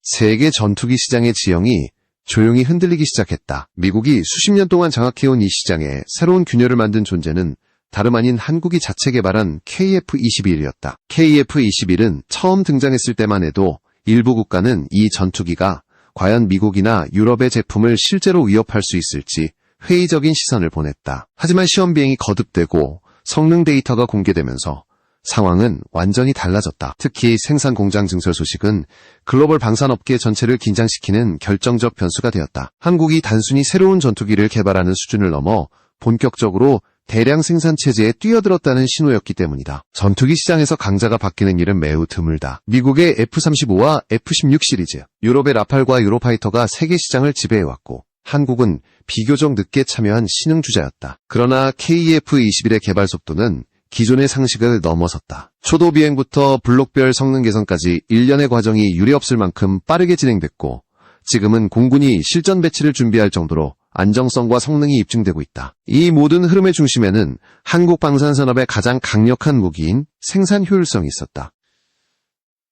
세계 전투기 시장의 지형이 조용히 흔들리기 시작했다. 미국이 수십 년 동안 장악해온 이 시장에 새로운 균열을 만든 존재는 다름 아닌 한국이 자체 개발한 KF-21이었다. KF-21은 처음 등장했을 때만 해도 일부 국가는 이 전투기가 과연 미국이나 유럽의 제품을 실제로 위협할 수 있을지 회의적인 시선을 보냈다. 하지만 시험 비행이 거듭되고 성능 데이터가 공개되면서 상황은 완전히 달라졌다. 특히 생산 공장 증설 소식은 글로벌 방산업계 전체를 긴장시키는 결정적 변수가 되었다. 한국이 단순히 새로운 전투기를 개발하는 수준을 넘어 본격적으로 대량 생산 체제에 뛰어들었다는 신호였기 때문이다. 전투기 시장에서 강자가 바뀌는 일은 매우 드물다. 미국의 F-35와 F-16 시리즈, 유럽의 라팔과 유로파이터가 세계 시장을 지배해왔고 한국은 비교적 늦게 참여한 신흥주자였다. 그러나 KF-21의 개발 속도는 기존의 상식을 넘어섰다. 초도 비행부터 블록별 성능 개선까지 일련의 과정이 유례없을 만큼 빠르게 진행됐고 지금은 공군이 실전 배치를 준비할 정도로 안정성과 성능이 입증되고 있다. 이 모든 흐름의 중심에는 한국 방산산업의 가장 강력한 무기인 생산 효율성이 있었다.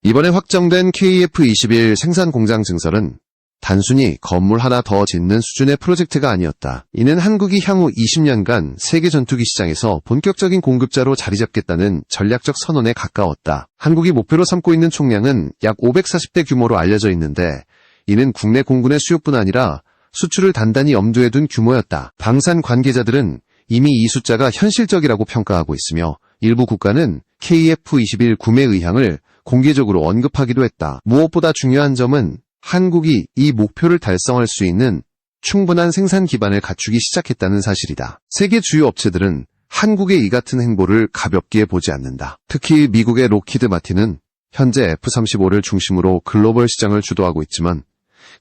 이번에 확정된 KF-21 생산 공장 증설은 단순히 건물 하나 더 짓는 수준의 프로젝트가 아니었다. 이는 한국이 향후 20년간 세계 전투기 시장에서 본격적인 공급자로 자리 잡겠다는 전략적 선언에 가까웠다. 한국이 목표로 삼고 있는 총량은 약 540대 규모로 알려져 있는데 이는 국내 공군의 수요뿐 아니라 수출을 단단히 염두에 둔 규모였다. 방산 관계자들은 이미 이 숫자가 현실적이라고 평가하고 있으며 일부 국가는 KF-21 구매 의향을 공개적으로 언급하기도 했다. 무엇보다 중요한 점은 한국이 이 목표를 달성할 수 있는 충분한 생산 기반을 갖추기 시작했다는 사실이다. 세계 주요 업체들은 한국의 이 같은 행보를 가볍게 보지 않는다. 특히 미국의 록히드 마틴은 현재 F-35를 중심으로 글로벌 시장을 주도하고 있지만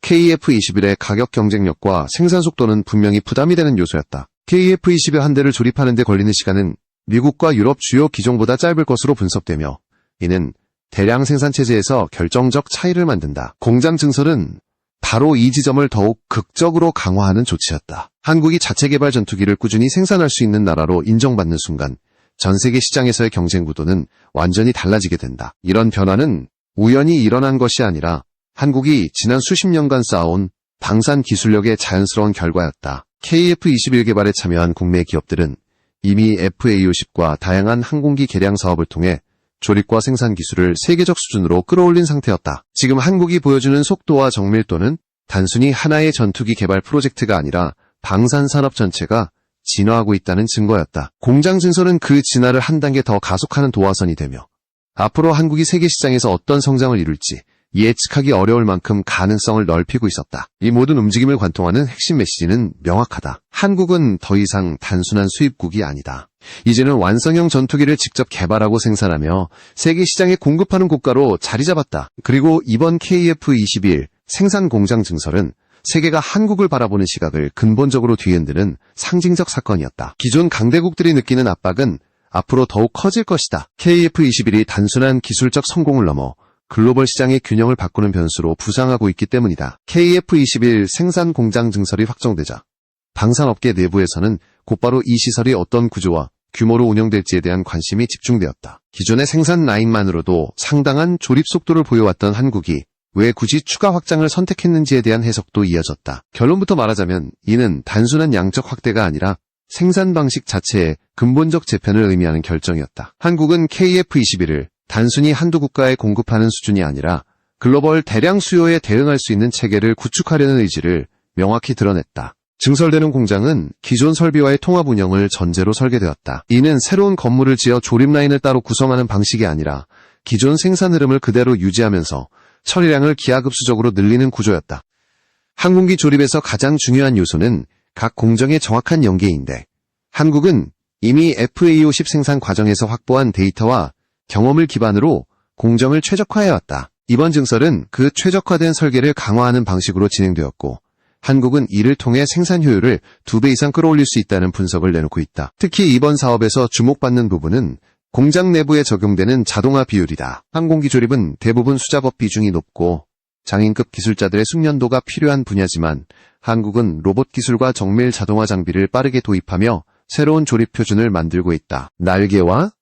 KF-21의 가격 경쟁력과 생산 속도는 분명히 부담이 되는 요소였다. KF-21 한 대를 조립하는 데 걸리는 시간은 미국과 유럽 주요 기종보다 짧을 것으로 분석되며 이는 대량 생산 체제에서 결정적 차이를 만든다. 공장 증설은 바로 이 지점을 더욱 극적으로 강화하는 조치였다. 한국이 자체 개발 전투기를 꾸준히 생산할 수 있는 나라로 인정받는 순간 전 세계 시장에서의 경쟁 구도는 완전히 달라지게 된다. 이런 변화는 우연히 일어난 것이 아니라 한국이 지난 수십 년간 쌓아온 방산 기술력의 자연스러운 결과였다. KF-21 개발에 참여한 국내 기업들은 이미 FA-50과 다양한 항공기 개량 사업을 통해 조립과 생산 기술을 세계적 수준으로 끌어올린 상태였다. 지금 한국이 보여주는 속도와 정밀도는 단순히 하나의 전투기 개발 프로젝트가 아니라 방산산업 전체가 진화하고 있다는 증거였다. 공장 증설은 그 진화를 한 단계 더 가속하는 도화선이 되며 앞으로 한국이 세계 시장에서 어떤 성장을 이룰지 예측하기 어려울 만큼 가능성을 넓히고 있었다. 이 모든 움직임을 관통하는 핵심 메시지는 명확하다. 한국은 더 이상 단순한 수입국이 아니다. 이제는 완성형 전투기를 직접 개발하고 생산하며 세계 시장에 공급하는 국가로 자리 잡았다. 그리고 이번 KF-21 생산 공장 증설은 세계가 한국을 바라보는 시각을 근본적으로 뒤흔드는 상징적 사건이었다. 기존 강대국들이 느끼는 압박은 앞으로 더욱 커질 것이다. KF-21이 단순한 기술적 성공을 넘어 글로벌 시장의 균형을 바꾸는 변수로 부상하고 있기 때문이다. KF-21 생산 공장 증설이 확정되자 방산업계 내부에서는 곧바로 이 시설이 어떤 구조와 규모로 운영될지에 대한 관심이 집중되었다. 기존의 생산 라인만으로도 상당한 조립 속도를 보여왔던 한국이 왜 굳이 추가 확장을 선택했는지에 대한 해석도 이어졌다. 결론부터 말하자면 이는 단순한 양적 확대가 아니라 생산 방식 자체의 근본적 재편을 의미하는 결정이었다. 한국은 KF-21을 단순히 한두 국가에 공급하는 수준이 아니라 글로벌 대량 수요에 대응할 수 있는 체계를 구축하려는 의지를 명확히 드러냈다. 증설되는 공장은 기존 설비와의 통합 운영을 전제로 설계되었다. 이는 새로운 건물을 지어 조립 라인을 따로 구성하는 방식이 아니라 기존 생산 흐름을 그대로 유지하면서 처리량을 기하급수적으로 늘리는 구조였다. 항공기 조립에서 가장 중요한 요소는 각 공정의 정확한 연계인데 한국은 이미 FA-50 생산 과정에서 확보한 데이터와 경험을 기반으로 공정을 최적화해왔다. 이번 증설은 그 최적화된 설계를 강화하는 방식으로 진행되었고 한국은 이를 통해 생산 효율을 2배 이상 끌어올릴 수 있다는 분석을 내놓고 있다. 특히 이번 사업에서 주목받는 부분은 공장 내부에 적용되는 자동화 비율이다. 항공기 조립은 대부분 수작업 비중이 높고 장인급 기술자들의 숙련도가 필요한 분야지만 한국은 로봇 기술과 정밀 자동화 장비를 빠르게 도입하며 새로운 조립 표준을 만들고 있다. 날개와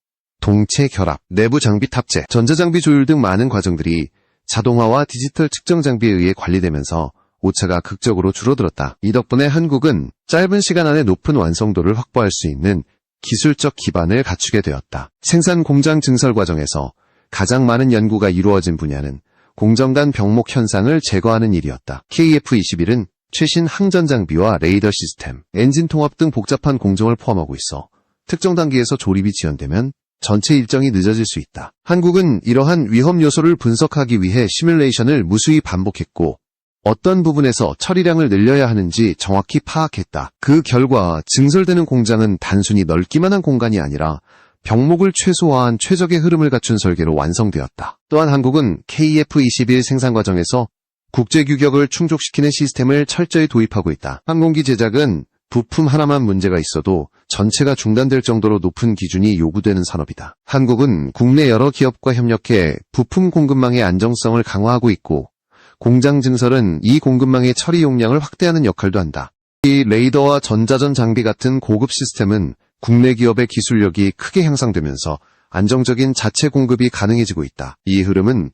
동체 결합, 내부 장비 탑재, 전자장비 조율 등 많은 과정들이 자동화와 디지털 측정 장비에 의해 관리되면서 오차가 극적으로 줄어들었다. 이 덕분에 한국은 짧은 시간 안에 높은 완성도를 확보할 수 있는 기술적 기반을 갖추게 되었다. 생산 공장 증설 과정에서 가장 많은 연구가 이루어진 분야는 공정 간 병목 현상을 제거하는 일이었다. KF-21은 최신 항전 장비와 레이더 시스템, 엔진 통합 등 복잡한 공정을 포함하고 있어 특정 단계에서 조립이 지연되면 전체 일정이 늦어질 수 있다. 한국은 이러한 위험 요소를 분석하기 위해 시뮬레이션을 무수히 반복했고 어떤 부분에서 처리량을 늘려야 하는지 정확히 파악했다. 그 결과 증설되는 공장은 단순히 넓기만 한 공간이 아니라 병목을 최소화한 최적의 흐름을 갖춘 설계로 완성되었다. 또한 한국은 KF-21 생산 과정에서 국제 규격을 충족시키는 시스템을 철저히 도입하고 있다. 항공기 제작은 부품 하나만 문제가 있어도 전체가 중단될 정도로 높은 기준이 요구되는 산업이다. 한국은 국내 여러 기업과 협력해 부품 공급망의 안정성을 강화하고 있고 공장 증설은 이 공급망의 처리 용량을 확대하는 역할도 한다. 이 레이더와 전자전 장비 같은 고급 시스템은 국내 기업의 기술력이 크게 향상되면서 안정적인 자체 공급이 가능해지고 있다. 이 흐름은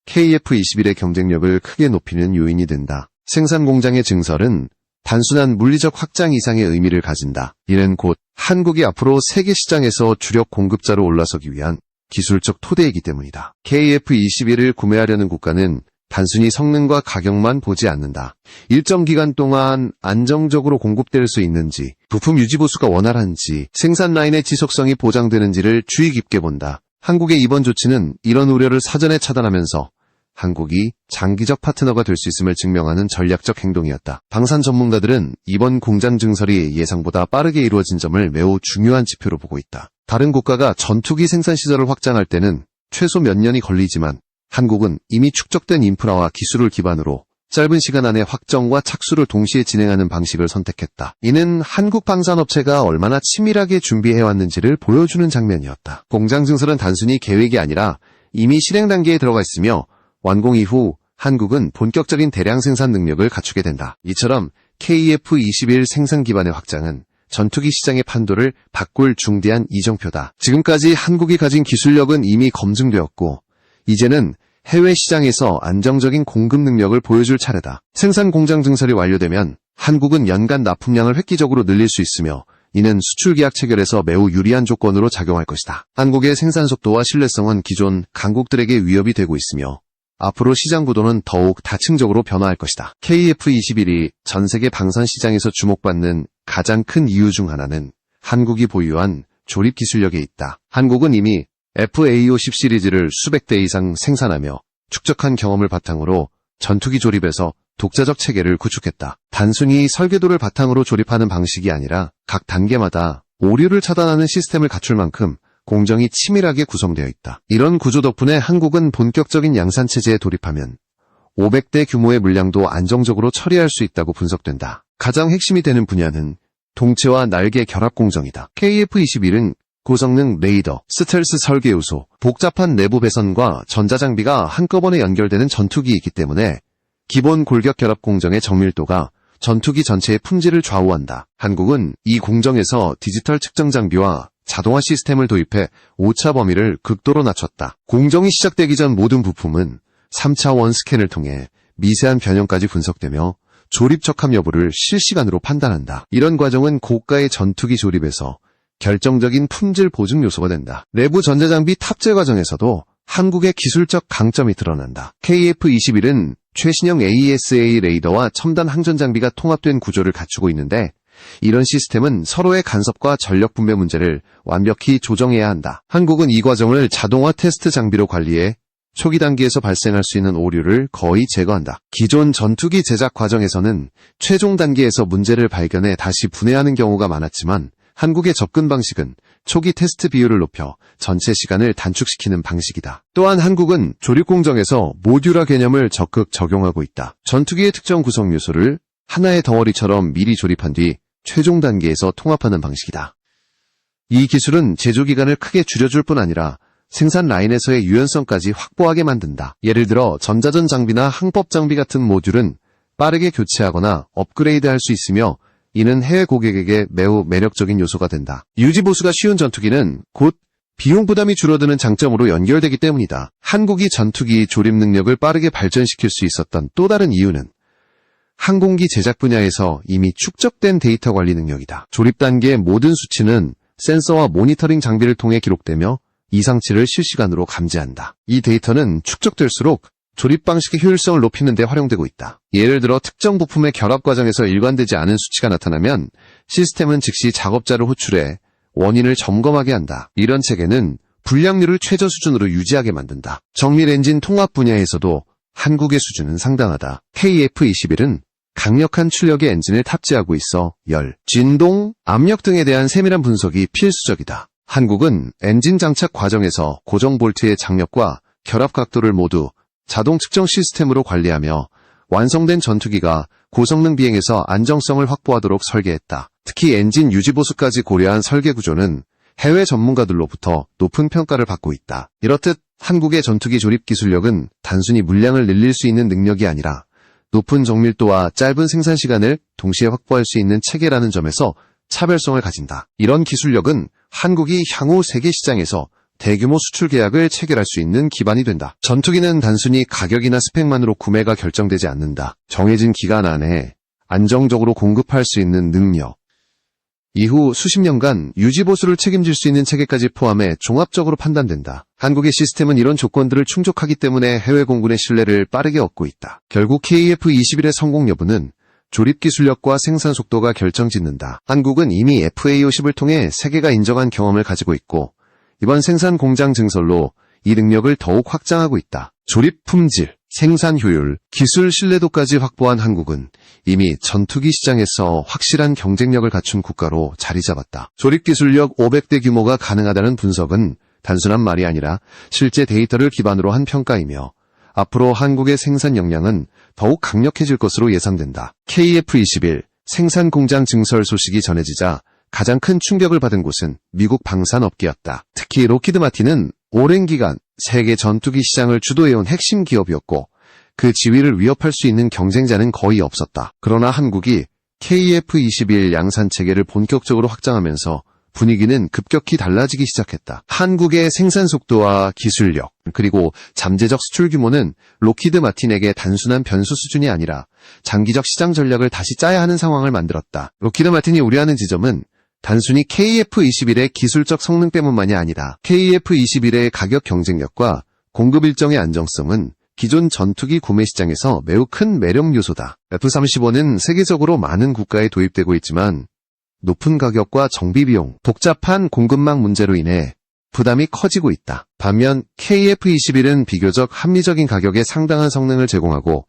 KF-21의 경쟁력을 크게 높이는 요인이 된다. 생산 공장의 증설은 단순한 물리적 확장 이상의 의미를 가진다. 이는 곧 한국이 앞으로 세계 시장에서 주력 공급자로 올라서기 위한 기술적 토대이기 때문이다. KF-21을 구매하려는 국가는 단순히 성능과 가격만 보지 않는다. 일정 기간 동안 안정적으로 공급될 수 있는지, 부품 유지 보수가 원활한지, 생산 라인의 지속성이 보장되는지를 주의 깊게 본다. 한국의 이번 조치는 이런 우려를 사전에 차단하면서 한국이 장기적 파트너가 될 수 있음을 증명하는 전략적 행동이었다. 방산 전문가들은 이번 공장 증설이 예상보다 빠르게 이루어진 점을 매우 중요한 지표로 보고 있다. 다른 국가가 전투기 생산 시설을 확장할 때는 최소 몇 년이 걸리지만 한국은 이미 축적된 인프라와 기술을 기반으로 짧은 시간 안에 확정과 착수를 동시에 진행하는 방식을 선택했다. 이는 한국 방산업체가 얼마나 치밀하게 준비해왔는지를 보여주는 장면이었다. 공장 증설은 단순히 계획이 아니라 이미 실행 단계에 들어가 있으며 완공 이후 한국은 본격적인 대량 생산 능력을 갖추게 된다. 이처럼 KF-21 생산 기반의 확장은 전투기 시장의 판도를 바꿀 중대한 이정표다. 지금까지 한국이 가진 기술력은 이미 검증되었고 이제는 해외 시장에서 안정적인 공급 능력을 보여줄 차례다. 생산 공장 증설이 완료되면 한국은 연간 납품량을 획기적으로 늘릴 수 있으며 이는 수출 계약 체결에서 매우 유리한 조건으로 작용할 것이다. 한국의 생산 속도와 신뢰성은 기존 강국들에게 위협이 되고 있으며 앞으로 시장 구도는 더욱 다층적으로 변화할 것이다. KF-21이 전 세계 방산 시장에서 주목받는 가장 큰 이유 중 하나는 한국이 보유한 조립 기술력에 있다. 한국은 이미 FA50 시리즈를 수백 대 이상 생산하며 축적한 경험을 바탕으로 전투기 조립에서 독자적 체계를 구축했다. 단순히 설계도를 바탕으로 조립하는 방식이 아니라 각 단계마다 오류를 차단하는 시스템을 갖출 만큼 공정이 치밀하게 구성되어 있다. 이런 구조 덕분에 한국은 본격적인 양산체제에 돌입하면 500대 규모의 물량도 안정적으로 처리할 수 있다고 분석된다. 가장 핵심이 되는 분야는 동체와 날개 결합 공정이다. KF-21은 고성능 레이더, 스텔스 설계 요소, 복잡한 내부 배선과 전자장비가 한꺼번에 연결되는 전투기이기 때문에 기본 골격 결합 공정의 정밀도가 전투기 전체의 품질을 좌우한다. 한국은 이 공정에서 디지털 측정 장비와 자동화 시스템을 도입해 오차 범위를 극도로 낮췄다. 공정이 시작되기 전 모든 부품은 3차원 스캔을 통해 미세한 변형까지 분석되며 조립 적합 여부를 실시간으로 판단한다. 이런 과정은 고가의 전투기 조립에서 결정적인 품질 보증 요소가 된다. 내부 전자장비 탑재 과정에서도 한국의 기술적 강점이 드러난다. KF-21은 최신형 AESA 레이더와 첨단 항전 장비가 통합된 구조를 갖추고 있는데 이런 시스템은 서로의 간섭과 전력 분배 문제를 완벽히 조정해야 한다. 한국은 이 과정을 자동화 테스트 장비로 관리해 초기 단계에서 발생할 수 있는 오류를 거의 제거한다. 기존 전투기 제작 과정에서는 최종 단계에서 문제를 발견해 다시 분해하는 경우가 많았지만 한국의 접근 방식은 초기 테스트 비율을 높여 전체 시간을 단축시키는 방식이다. 또한 한국은 조립 공정에서 모듈화 개념을 적극 적용하고 있다. 전투기의 특정 구성 요소를 하나의 덩어리처럼 미리 조립한 뒤 최종 단계에서 통합하는 방식이다. 이 기술은 제조 기간을 크게 줄여줄 뿐 아니라 생산 라인에서의 유연성까지 확보하게 만든다. 예를 들어 전자전 장비나 항법 장비 같은 모듈은 빠르게 교체하거나 업그레이드할 수 있으며 이는 해외 고객에게 매우 매력적인 요소가 된다. 유지 보수가 쉬운 전투기는 곧 비용 부담이 줄어드는 장점으로 연결되기 때문이다. 한국이 전투기 조립 능력을 빠르게 발전시킬 수 있었던 또 다른 이유는 항공기 제작 분야에서 이미 축적된 데이터 관리 능력이다. 조립 단계의 모든 수치는 센서와 모니터링 장비를 통해 기록되며 이상치를 실시간으로 감지한다. 이 데이터는 축적될수록 조립 방식의 효율성을 높이는 데 활용되고 있다. 예를 들어 특정 부품의 결합 과정에서 일관되지 않은 수치가 나타나면 시스템은 즉시 작업자를 호출해 원인을 점검하게 한다. 이런 체계는 불량률을 최저 수준으로 유지하게 만든다. 정밀 엔진 통합 분야에서도 한국의 수준은 상당하다. KF-21은 강력한 출력의 엔진을 탑재하고 있어 열, 진동, 압력 등에 대한 세밀한 분석이 필수적이다. 한국은 엔진 장착 과정에서 고정 볼트의 장력과 결합 각도를 모두 자동 측정 시스템으로 관리하며 완성된 전투기가 고성능 비행에서 안정성을 확보하도록 설계했다. 특히 엔진 유지 보수까지 고려한 설계 구조는 해외 전문가들로부터 높은 평가를 받고 있다. 이렇듯 한국의 전투기 조립 기술력은 단순히 물량을 늘릴 수 있는 능력이 아니라 높은 정밀도와 짧은 생산 시간을 동시에 확보할 수 있는 체계라는 점에서 차별성을 가진다. 이런 기술력은 한국이 향후 세계 시장에서 대규모 수출 계약을 체결할 수 있는 기반이 된다. 전투기는 단순히 가격이나 스펙만으로 구매가 결정되지 않는다. 정해진 기간 안에 안정적으로 공급할 수 있는 능력, 이후 수십 년간 유지보수를 책임질 수 있는 체계까지 포함해 종합적으로 판단된다. 한국의 시스템은 이런 조건들을 충족하기 때문에 해외 공군의 신뢰를 빠르게 얻고 있다. 결국 KF-21의 성공 여부는 조립 기술력과 생산 속도가 결정짓는다. 한국은 이미 FA-50을 통해 세계가 인정한 경험을 가지고 있고 이번 생산 공장 증설로 이 능력을 더욱 확장하고 있다. 조립 품질, 생산 효율, 기술 신뢰도까지 확보한 한국은 이미 전투기 시장에서 확실한 경쟁력을 갖춘 국가로 자리 잡았다. 조립 기술력 500대 규모가 가능하다는 분석은 단순한 말이 아니라 실제 데이터를 기반으로 한 평가이며 앞으로 한국의 생산 역량은 더욱 강력해질 것으로 예상된다. KF-21 생산 공장 증설 소식이 전해지자 가장 큰 충격을 받은 곳은 미국 방산업계였다. 특히 로키드 마틴은 오랜 기간 세계 전투기 시장을 주도해온 핵심 기업이었고 그 지위를 위협할 수 있는 경쟁자는 거의 없었다. 그러나 한국이 KF-21 양산 체계를 본격적으로 확장하면서 분위기는 급격히 달라지기 시작했다. 한국의 생산 속도와 기술력, 그리고 잠재적 수출 규모는 로키드 마틴에게 단순한 변수 수준이 아니라 장기적 시장 전략을 다시 짜야 하는 상황을 만들었다. 로키드 마틴이 우려하는 지점은 단순히 KF-21의 기술적 성능 때문만이 아니라 KF-21의 가격 경쟁력과 공급 일정의 안정성은 기존 전투기 구매 시장에서 매우 큰 매력 요소다. F-35는 세계적으로 많은 국가에 도입되고 있지만 높은 가격과 정비 비용, 복잡한 공급망 문제로 인해 부담이 커지고 있다. 반면 KF-21은 비교적 합리적인 가격에 상당한 성능을 제공하고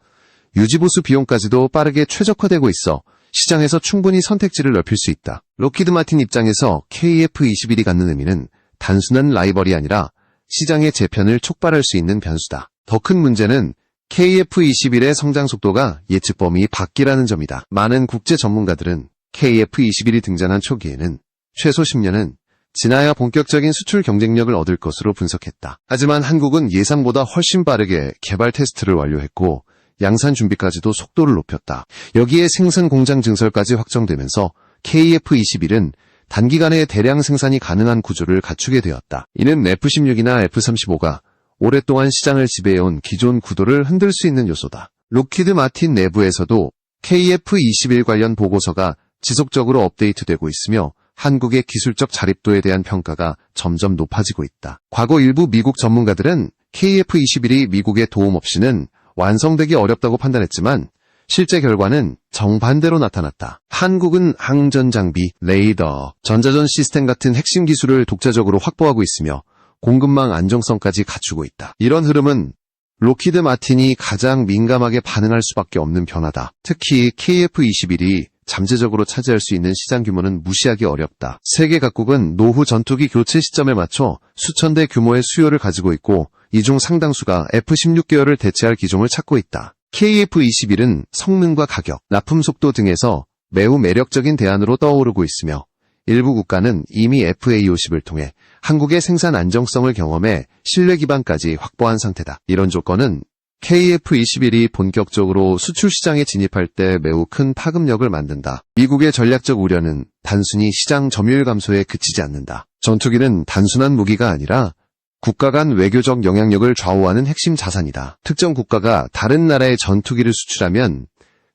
유지보수 비용까지도 빠르게 최적화되고 있어 시장에서 충분히 선택지를 넓힐 수 있다. 로키드 마틴 입장에서 KF-21이 갖는 의미는 단순한 라이벌이 아니라 시장의 재편을 촉발할 수 있는 변수다. 더 큰 문제는 KF-21의 성장 속도가 예측 범위 밖이라는 점이다. 많은 국제 전문가들은 KF-21이 등장한 초기에는 최소 10년은 지나야 본격적인 수출 경쟁력을 얻을 것으로 분석했다. 하지만 한국은 예상보다 훨씬 빠르게 개발 테스트를 완료했고 양산 준비까지도 속도를 높였다. 여기에 생산 공장 증설까지 확정되면서 KF-21은 단기간에 대량 생산이 가능한 구조를 갖추게 되었다. 이는 F-16이나 F-35가 오랫동안 시장을 지배해온 기존 구도를 흔들 수 있는 요소다. 로키드 마틴 내부에서도 KF-21 관련 보고서가 지속적으로 업데이트되고 있으며 한국의 기술적 자립도에 대한 평가가 점점 높아지고 있다. 과거 일부 미국 전문가들은 KF-21이 미국의 도움 없이는 완성되기 어렵다고 판단했지만 실제 결과는 정반대로 나타났다. 한국은 항전 장비, 레이더, 전자전 시스템 같은 핵심 기술을 독자적으로 확보하고 있으며 공급망 안정성까지 갖추고 있다. 이런 흐름은 로키드 마틴이 가장 민감하게 반응할 수밖에 없는 변화다. 특히 KF-21이 잠재적으로 차지할 수 있는 시장 규모는 무시하기 어렵다. 세계 각국은 노후 전투기 교체 시점에 맞춰 수천 대 규모의 수요를 가지고 있고 이 중 상당수가 F-16 계열을 대체할 기종을 찾고 있다. KF-21은 성능과 가격, 납품 속도 등에서 매우 매력적인 대안으로 떠오르고 있으며 일부 국가는 이미 FA-50을 통해 한국의 생산 안정성을 경험해 신뢰 기반까지 확보한 상태다. 이런 조건은 KF-21이 본격적으로 수출 시장에 진입할 때 매우 큰 파급력을 만든다. 미국의 전략적 우려는 단순히 시장 점유율 감소에 그치지 않는다. 전투기는 단순한 무기가 아니라 국가 간 외교적 영향력을 좌우하는 핵심 자산이다. 특정 국가가 다른 나라에 전투기를 수출하면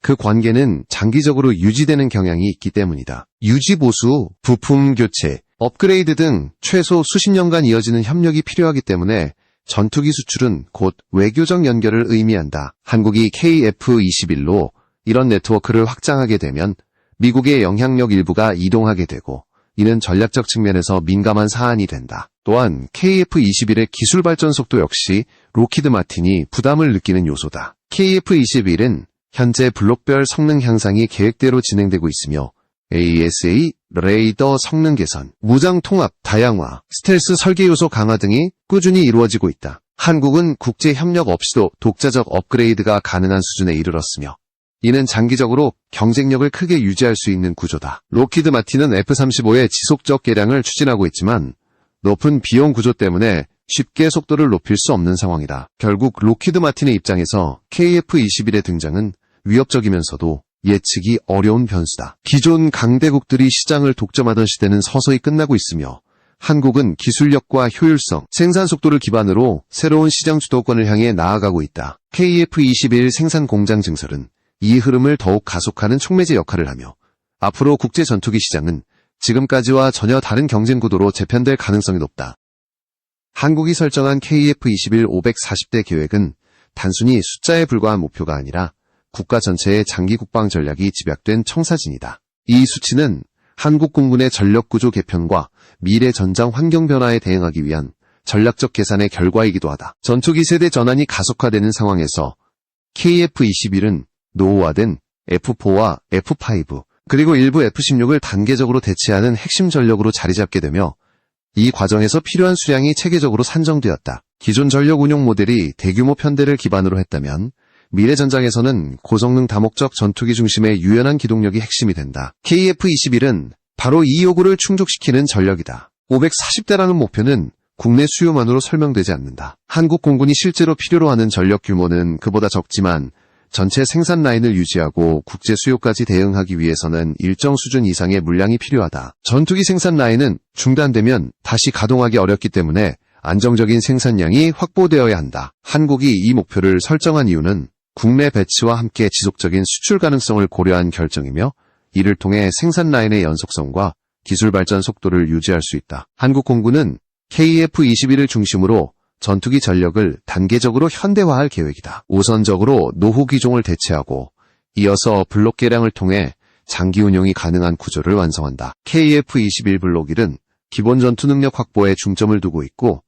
그 관계는 장기적으로 유지되는 경향이 있기 때문이다. 유지 보수, 부품 교체, 업그레이드 등 최소 수십 년간 이어지는 협력이 필요하기 때문에 전투기 수출은 곧 외교적 연결을 의미한다. 한국이 KF-21로 이런 네트워크를 확장하게 되면 미국의 영향력 일부가 이동하게 되고 이는 전략적 측면에서 민감한 사안이 된다. 또한 KF-21의 기술 발전 속도 역시 록히드 마틴이 부담을 느끼는 요소다. KF-21은 현재 블록별 성능 향상이 계획대로 진행되고 있으며 AESA, 레이더 성능 개선, 무장 통합, 다양화, 스텔스 설계 요소 강화 등이 꾸준히 이루어지고 있다. 한국은 국제 협력 없이도 독자적 업그레이드가 가능한 수준에 이르렀으며 이는 장기적으로 경쟁력을 크게 유지할 수 있는 구조다. 록히드 마틴은 F-35의 지속적 개량을 추진하고 있지만 높은 비용 구조 때문에 쉽게 속도를 높일 수 없는 상황이다. 결국 록히드 마틴의 입장에서 KF-21의 등장은 위협적이면서도 예측이 어려운 변수다. 기존 강대국들이 시장을 독점하던 시대는 서서히 끝나고 있으며 한국은 기술력과 효율성, 생산 속도를 기반으로 새로운 시장 주도권을 향해 나아가고 있다. KF-21 생산 공장 증설은 이 흐름을 더욱 가속하는 촉매제 역할을 하며 앞으로 국제 전투기 시장은 지금까지와 전혀 다른 경쟁 구도로 재편될 가능성이 높다. 한국이 설정한 KF-21 540대 계획은 단순히 숫자에 불과한 목표가 아니라 국가 전체의 장기 국방 전략이 집약된 청사진이다. 이 수치는 한국 공군의 전력 구조 개편과 미래 전장 환경 변화에 대응하기 위한 전략적 계산의 결과이기도 하다. 전투기 세대 전환이 가속화되는 상황에서 KF-21은 노후화된 F4와 F5 그리고 일부 F-16을 단계적으로 대체하는 핵심 전력으로 자리 잡게 되며 이 과정에서 필요한 수량이 체계적으로 산정되었다. 기존 전력 운용 모델이 대규모 편대를 기반으로 했다면 미래 전장에서는 고성능 다목적 전투기 중심의 유연한 기동력이 핵심이 된다. KF-21은 바로 이 요구를 충족시키는 전력이다. 540대라는 목표는 국내 수요만으로 설명되지 않는다. 한국 공군이 실제로 필요로 하는 전력 규모는 그보다 적지만 전체 생산 라인을 유지하고 국제 수요까지 대응하기 위해서는 일정 수준 이상의 물량이 필요하다. 전투기 생산 라인은 중단되면 다시 가동하기 어렵기 때문에 안정적인 생산량이 확보되어야 한다. 한국이 이 목표를 설정한 이유는 국내 배치와 함께 지속적인 수출 가능성을 고려한 결정이며 이를 통해 생산 라인의 연속성과 기술 발전 속도를 유지할 수 있다. 한국 공군은 KF-21을 중심으로 전투기 전력을 단계적으로 현대화할 계획이다. 우선적으로 노후 기종을 대체하고 이어서 블록 개량을 통해 장기 운용이 가능한 구조를 완성한다. KF-21 블록 1은 기본 전투 능력 확보에 중점을 두고 있고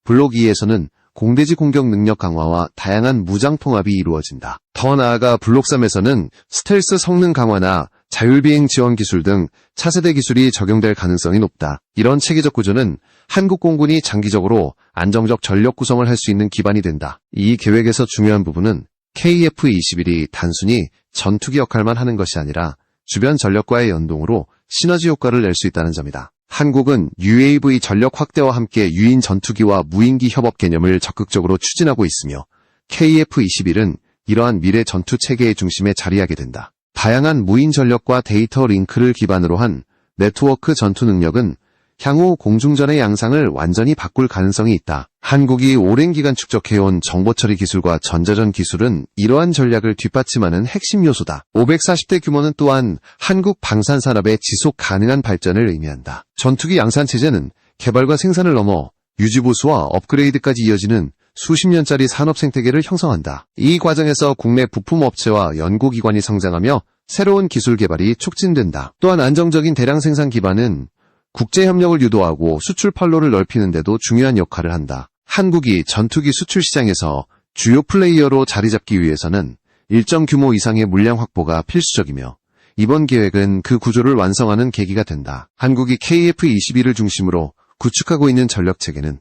블록 2에서는 공대지 공격 능력 강화와 다양한 무장 통합이 이루어진다. 더 나아가 블록 3에서는 스텔스 성능 강화나 자율비행 지원 기술 등 차세대 기술이 적용될 가능성이 높다. 이런 체계적 구조는 한국 공군이 장기적으로 안정적 전력 구성을 할 수 있는 기반이 된다. 이 계획에서 중요한 부분은 KF-21이 단순히 전투기 역할만 하는 것이 아니라 주변 전력과의 연동으로 시너지 효과를 낼 수 있다는 점이다. 한국은 UAV 전력 확대와 함께 유인 전투기와 무인기 협업 개념을 적극적으로 추진하고 있으며 KF-21은 이러한 미래 전투 체계의 중심에 자리하게 된다. 다양한 무인 전력과 데이터 링크를 기반으로 한 네트워크 전투 능력은 향후 공중전의 양상을 완전히 바꿀 가능성이 있다. 한국이 오랜 기간 축적해온 정보처리 기술과 전자전 기술은 이러한 전략을 뒷받침하는 핵심 요소다. 540대 규모는 또한 한국 방산산업의 지속 가능한 발전을 의미한다. 전투기 양산체제는 개발과 생산을 넘어 유지보수와 업그레이드까지 이어지는 수십 년짜리 산업 생태계를 형성한다. 이 과정에서 국내 부품업체와 연구기관이 성장하며 새로운 기술 개발이 촉진된다. 또한 안정적인 대량 생산 기반은 국제협력을 유도하고 수출 판로를 넓히는 데도 중요한 역할을 한다. 한국이 전투기 수출 시장에서 주요 플레이어로 자리 잡기 위해서는 일정 규모 이상의 물량 확보가 필수적이며 이번 계획은 그 구조를 완성하는 계기가 된다. 한국이 KF-21을 중심으로 구축하고 있는 전력체계는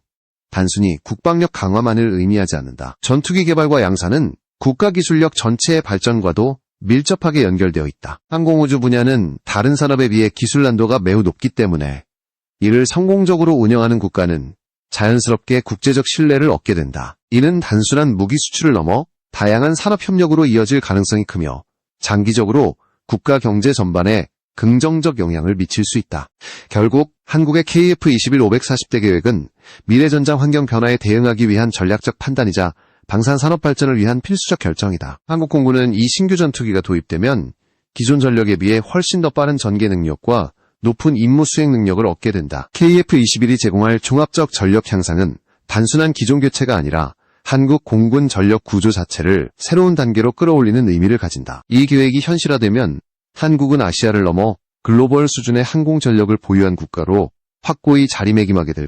단순히 국방력 강화만을 의미하지 않는다. 전투기 개발과 양산은 국가기술력 전체의 발전과도 밀접하게 연결되어 있다. 항공우주 분야는 다른 산업에 비해 기술 난도가 매우 높기 때문에 이를 성공적으로 운영하는 국가는 자연스럽게 국제적 신뢰를 얻게 된다. 이는 단순한 무기 수출을 넘어 다양한 산업 협력으로 이어질 가능성이 크며 장기적으로 국가 경제 전반에 긍정적 영향을 미칠 수 있다. 결국 한국의 KF-21 540대 계획은 미래전장 환경 변화에 대응하기 위한 전략적 판단이자 방산산업 발전을 위한 필수적 결정이다. 한국공군은 이 신규 전투기가 도입되면 기존 전력에 비해 훨씬 더 빠른 전개 능력과 높은 임무 수행 능력을 얻게 된다. KF-21이 제공할 종합적 전력 향상은 단순한 기존 교체가 아니라 한국 공군 전력 구조 자체를 새로운 단계로 끌어올리는 의미를 가진다. 이 계획이 현실화되면 한국은 아시아를 넘어 글로벌 수준의 항공 전력을 보유한 국가로 확고히 자리매김하게 될